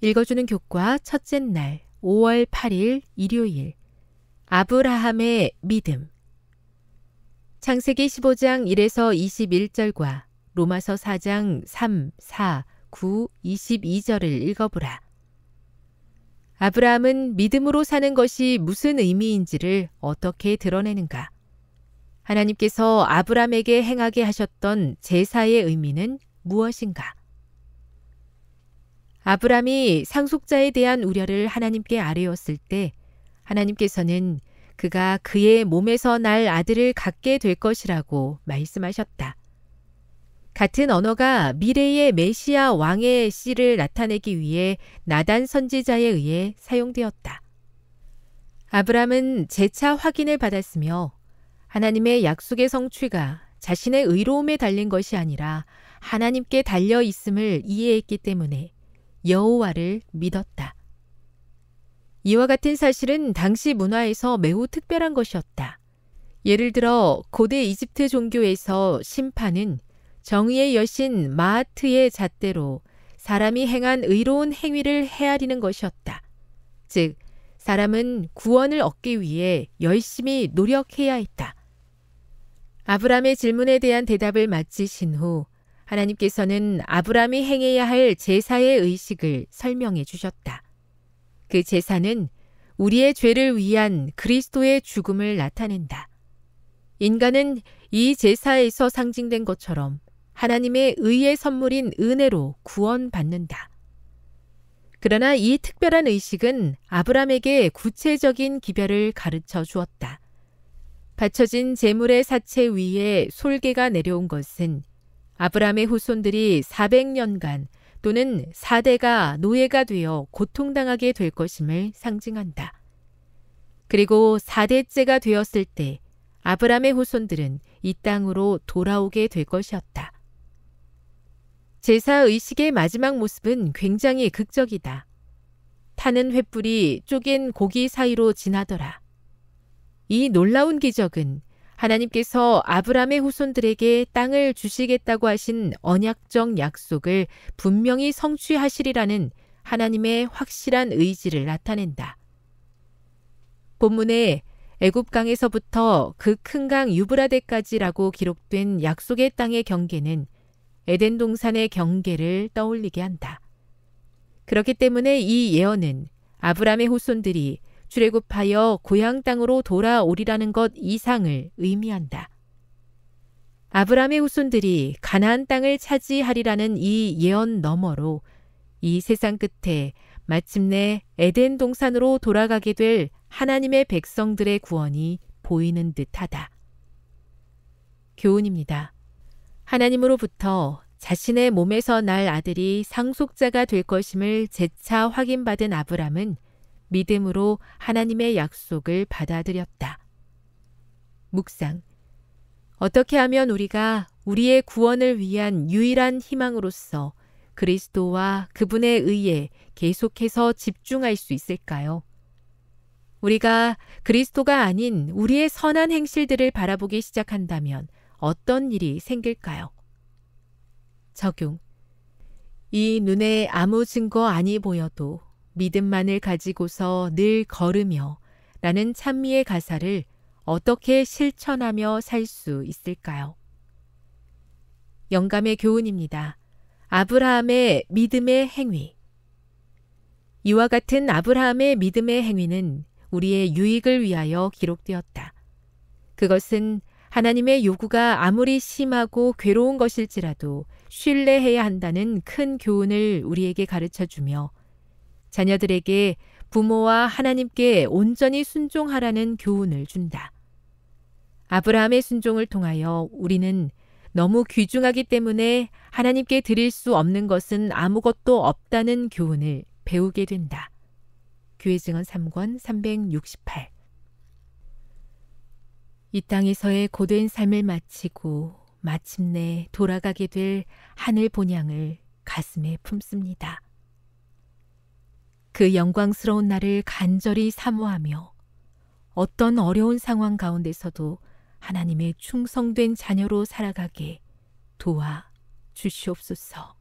읽어주는 교과 첫째 날 5월 8일 일요일 아브라함의 믿음. 창세기 15장 1에서 21절과 로마서 4장 3, 4, 9, 22절을 읽어보라. 아브라함은 믿음으로 사는 것이 무슨 의미인지를 어떻게 드러내는가? 하나님께서 아브라함에게 행하게 하셨던 제사의 의미는 무엇인가? 아브라함이 상속자에 대한 우려를 하나님께 아뢰었을 때 하나님께서는 그가 그의 몸에서 날 아들을 갖게 될 것이라고 말씀하셨다. 같은 언어가 미래의 메시아 왕의 씨를 나타내기 위해 나단 선지자에 의해 사용되었다. 아브라함은 재차 확인을 받았으며 하나님의 약속의 성취가 자신의 의로움에 달린 것이 아니라 하나님께 달려 있음을 이해했기 때문에 여호와를 믿었다. 이와 같은 사실은 당시 문화에서 매우 특별한 것이었다. 예를 들어 고대 이집트 종교에서 심판은 정의의 여신 마아트의 잣대로 사람이 행한 의로운 행위를 헤아리는 것이었다. 즉, 사람은 구원을 얻기 위해 열심히 노력해야 했다. 아브라함의 질문에 대한 대답을 마치신 후 하나님께서는 아브라함이 행해야 할 제사의 의식을 설명해 주셨다. 그 제사는 우리의 죄를 위한 그리스도의 죽음을 나타낸다. 인간은 이 제사에서 상징된 것처럼 하나님의 의의 선물인 은혜로 구원받는다. 그러나 이 특별한 의식은 아브라함에게 구체적인 기별을 가르쳐 주었다. 바쳐진 제물의 사체 위에 솔개가 내려온 것은 아브라함의 후손들이 400년간 또는 4대가 노예가 되어 고통당하게 될 것임을 상징한다. 그리고 4대째가 되었을 때 아브라함의 후손들은 이 땅으로 돌아오게 될 것이었다. 제사 의식의 마지막 모습은 굉장히 극적이다. 타는 횃불이 쪼갠 고기 사이로 지나더라. 이 놀라운 기적은 하나님께서 아브라함의 후손들에게 땅을 주시겠다고 하신 언약적 약속을 분명히 성취하시리라는 하나님의 확실한 의지를 나타낸다. 본문에 애굽강에서부터 그 큰 강 유브라데까지라고 기록된 약속의 땅의 경계는 에덴 동산의 경계를 떠올리게 한다. 그렇기 때문에 이 예언은 아브라함의 후손들이 출애굽하여 고향 땅으로 돌아오리라는 것 이상을 의미한다. 아브라함의 후손들이 가나안 땅을 차지하리라는 이 예언 너머로 이 세상 끝에 마침내 에덴 동산으로 돌아가게 될 하나님의 백성들의 구원이 보이는 듯하다. 교훈입니다. 하나님으로부터 자신의 몸에서 날 아들이 상속자가 될 것임을 재차 확인받은 아브람은 믿음으로 하나님의 약속을 받아들였다. 묵상. 어떻게 하면 우리가 우리의 구원을 위한 유일한 희망으로서 그리스도와 그분의 의에 계속해서 집중할 수 있을까요? 우리가 그리스도가 아닌 우리의 선한 행실들을 바라보기 시작한다면 어떤 일이 생길까요? 적용. 이 눈에 아무 증거 아니 보여도 믿음만을 가지고서 늘 걸으며 라는 찬미의 가사를 어떻게 실천하며 살 수 있을까요? 영감의 교훈입니다. 아브라함의 믿음의 행위. 이와 같은 아브라함의 믿음의 행위는 우리의 유익을 위하여 기록되었다. 그것은 하나님의 요구가 아무리 심하고 괴로운 것일지라도 신뢰해야 한다는 큰 교훈을 우리에게 가르쳐주며 자녀들에게 부모와 하나님께 온전히 순종하라는 교훈을 준다. 아브라함의 순종을 통하여 우리는 너무 귀중하기 때문에 하나님께 드릴 수 없는 것은 아무것도 없다는 교훈을 배우게 된다. 교회 증언 3권 368. 이 땅에서의 고된 삶을 마치고 마침내 돌아가게 될 하늘 본향을 가슴에 품습니다. 그 영광스러운 날을 간절히 사모하며 어떤 어려운 상황 가운데서도 하나님의 충성된 자녀로 살아가게 도와 주시옵소서.